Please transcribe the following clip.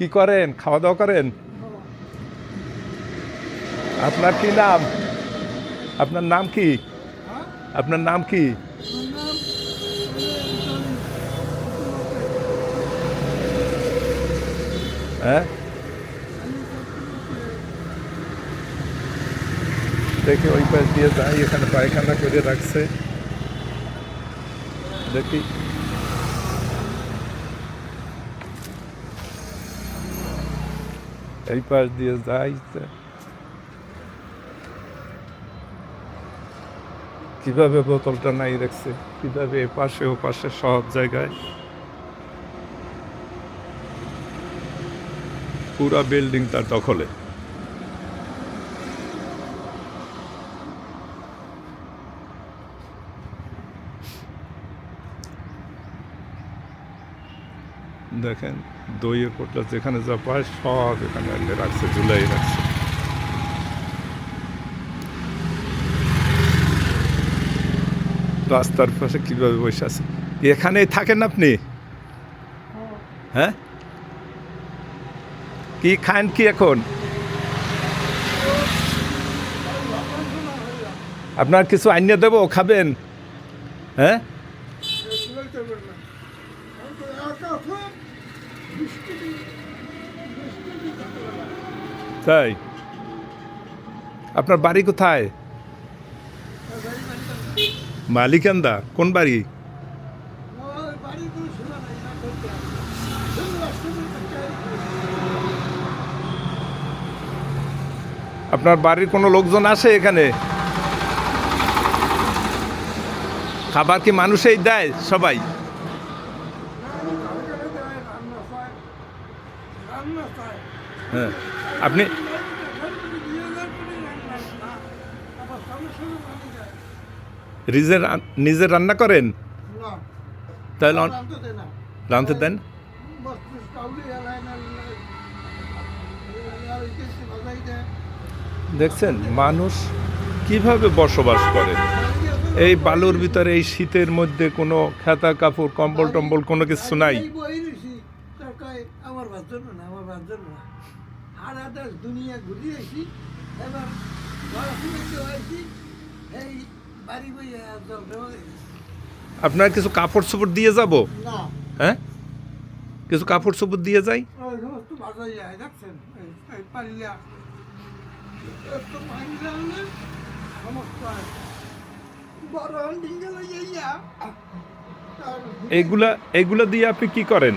কি করেন? খাওয়া দাওয়া করেন? আপনার কি নাম? আপনার নাম কি? আপনার নাম কি? হ্যাঁ, দেখি ওই পাশ দিয়ে যাই, এখানে পায়খানা করে রাখছে, দেখি। এই পাশ দিয়ে যাই, কিভাবে বোতলটা নাই রাখছে, কিভাবে এপাশে ও পাশে সব জায়গায় পুরা বিল্ডিং তার দখলে। দেখেন দইয়ের পোটলা যেখানে যা পায় সব এখানে রাখছে, ঝুলাই রাখছে। রাস্তার পাশে কিভাবে বসে আছে। এখানেই থাকেন আপনি? হ্যাঁ, কি খান কি এখন? আপনার কিছু আইনে দেবো, খাবেন? হ্যাঁ, তাই? আপনার বাড়ি কোথায়? মালিকান্দা? কোন বাড়ি? আপনার বাড়ির কোনো লোকজন আসে এখানে? খাবার কি মানুষই দেয় সবাই? হ্যাঁ, আপনি নিজে রান্না করেন? তাহলে রাঁধতে দেন। দেখছেন মানুষ কিভাবে বসবাস করে এই বালুর ভিতরে, এই শীতের মধ্যে কোনো খেতা কাপড় কম্বল টম্বল কোনো কিছু নাই। আপনার কিছু কাপড় চোপড় দিয়ে যাব? হ্যাঁ, কিছু কাপড় চোপড় দিয়ে যাই। এইগুলা দিয়ে আপনি কি করেন?